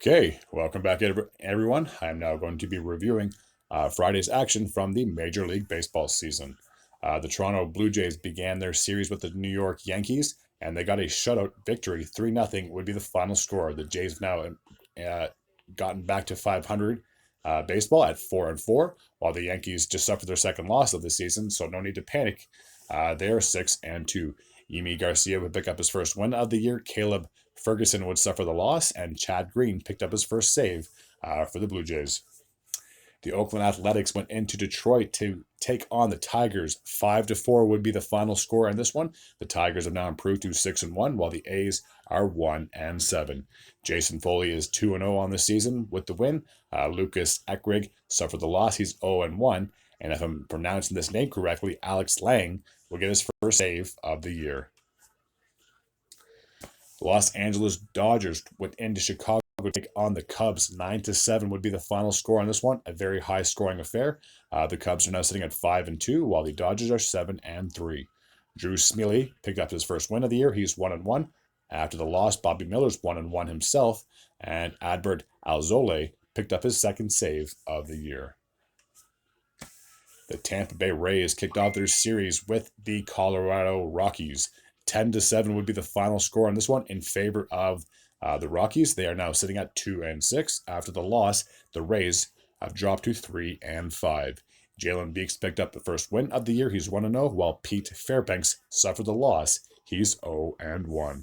Okay, welcome back, everyone. I'm now going to be reviewing Friday's action from the Major League Baseball season. The Toronto Blue Jays began their series with the New York Yankees, and they got a shutout victory. 3-0 would be the final score. The Jays have now gotten back to 500 baseball at 4-4, while the Yankees just suffered their second loss of the season, so no need to panic. They are 6-2. Yimi Garcia would pick up his first win of the year. Caleb Ferguson would suffer the loss, and Chad Green picked up his first save for the Blue Jays. The Oakland Athletics went into Detroit to take on the Tigers. 5-4 would be the final score in this one. The Tigers have now improved to 6-1, while the A's are 1-7. Jason Foley is 2-0 on the season with the win. Lucas Ekrig suffered the loss. He's 0-1. And if I'm pronouncing this name correctly, Alex Lang will get his first save of the year. The Los Angeles Dodgers went into Chicago to take on the Cubs. 9-7 would be the final score on this one. A very high scoring affair. The Cubs are now sitting at 5-2, while the Dodgers are 7-3. Drew Smyly picked up his first win of the year. He's 1-1. After the loss, Bobby Miller's 1-1 himself, and Adbert Alzolay picked up his second save of the year. The Tampa Bay Rays kicked off their series with the Colorado Rockies. 10-7 would be the final score on this one in favor of the Rockies. They are now sitting at 2-6. After the loss, the Rays have dropped to 3-5. Jalen Beeks picked up the first win of the year. He's 1-0, while Pete Fairbanks suffered the loss. He's 0-1.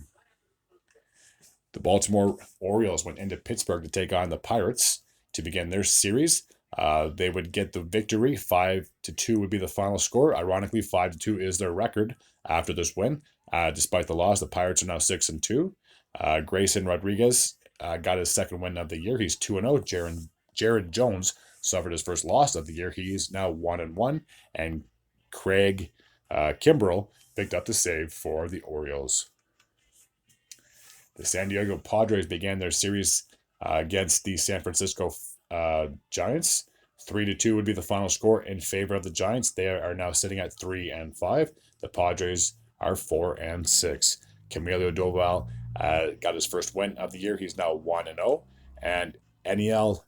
The Baltimore Orioles went into Pittsburgh to take on the Pirates to begin their series. They would get the victory. 5-2 would be the final score. Ironically, 5-2 is their record after this win. Despite the loss, the Pirates are now 6-2. Grayson Rodriguez got his second win of the year. He's 2-0. Jared Jones suffered his first loss of the year. He's now 1-1. And Craig Kimbrell picked up the save for the Orioles. The San Diego Padres began their series against the San Francisco Giants. 3-2 would be the final score in favor of the Giants. They are now sitting at 3-5. The Padres are 4-6. Camilo Doval got his first win of the year. He's now 1-0. And Eniel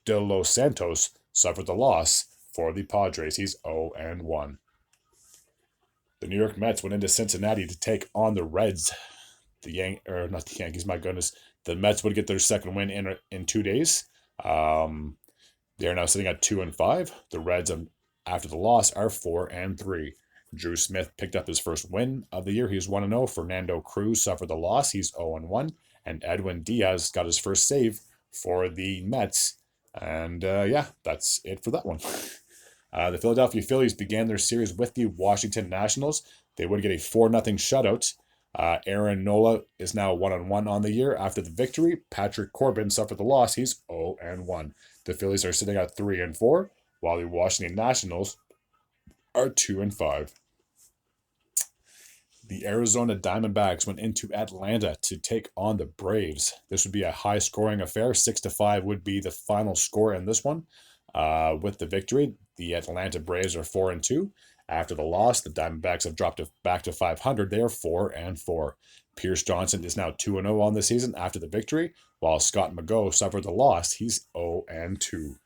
de los Santos suffered the loss for the Padres. He's 0-1. The New York Mets went into Cincinnati to take on the Reds. Not the Yankees, my goodness. The Mets would get their second win in 2 days. They are now sitting at 2-5. The Reds, after the loss, are 4-3. Drew Smith picked up his first win of the year. He's 1-0. Fernando Cruz suffered the loss. He's 0-1. And Edwin Diaz got his first save for the Mets. And that's it for that one. The Philadelphia Phillies began their series with the Washington Nationals. They would get a 4-0 shutout. Aaron Nola is now 1-1 on the year. After the victory, Patrick Corbin suffered the loss. He's 0-1. The Phillies are sitting at 3-4, while the Washington Nationals are 2-5. The Arizona Diamondbacks went into Atlanta to take on the Braves. This would be a high-scoring affair. 6-5 would be the final score in this one. With the victory, the Atlanta Braves are 4-2. After the loss, the Diamondbacks have dropped back to 500. They are 4-4. Pierce Johnson is now 2-0 on the season after the victory, while Scott McGough suffered the loss. He's 0-2.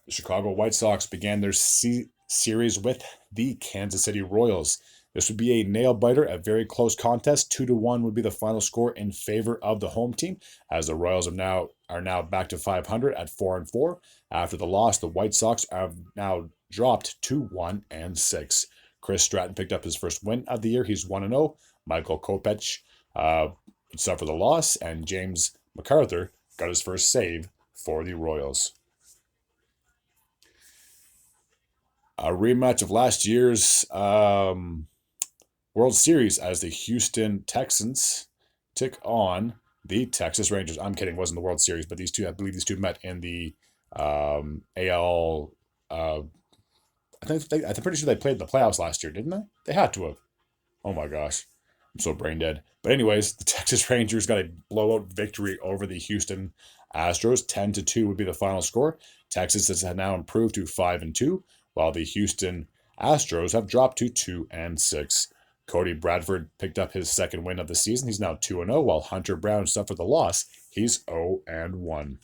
The Chicago White Sox began their series with the Kansas City Royals. This would be a nail-biter, a very close contest. 2-1 would be the final score in favor of the home team, as the Royals are now back to 500 at 4-4. After the loss, the White Sox have now dropped to 1-6. Chris Stratton picked up his first win of the year. He's 1-0. Michael Kopech suffered the loss, and James MacArthur got his first save for the Royals. A rematch of last year's World Series as the Houston Texans took on the Texas Rangers. I'm kidding, it wasn't the World Series, but I believe these two met in the AL. I'm pretty sure they played in the playoffs last year, didn't they? They had to have. Oh my gosh, I'm so brain dead. But anyways, the Texas Rangers got a blowout victory over the Houston Astros. 10-2 would be the final score. Texas has now improved to 5-2, while the Houston Astros have dropped to 2-6. Cody Bradford picked up his second win of the season. He's now 2-0, while Hunter Brown suffered the loss. He's 0-1.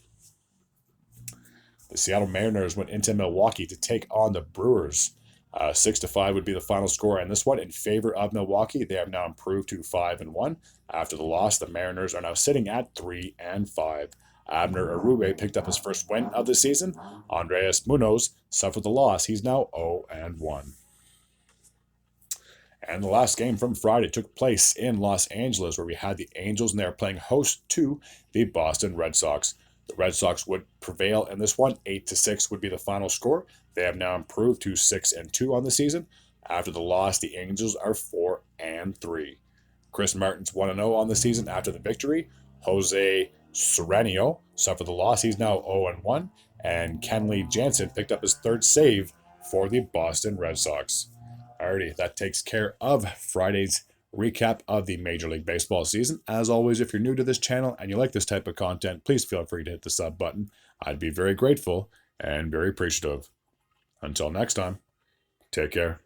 The Seattle Mariners went into Milwaukee to take on the Brewers. 6-5 would be the final score, and this one in favor of Milwaukee. They have now improved to 5-1. After the loss, the Mariners are now sitting at 3-5. Abner Arube picked up his first win of the season. Andres Munoz suffered the loss. He's now 0-1. And the last game from Friday took place in Los Angeles, where we had the Angels, and they are playing host to the Boston Red Sox. The Red Sox would prevail in this one. 8-6 would be the final score. They have now improved to 6-2 on the season. After the loss, the Angels are 4-3. Chris Martin's 1-0 on the season after the victory. Jose Seranio suffered the loss. He's now 0-1. And Kenley Jansen picked up his third save for the Boston Red Sox. Alrighty, that takes care of Friday's recap of the Major League Baseball season. As always, if you're new to this channel and you like this type of content, please feel free to hit the sub button. I'd be very grateful and very appreciative. Until next time, take care.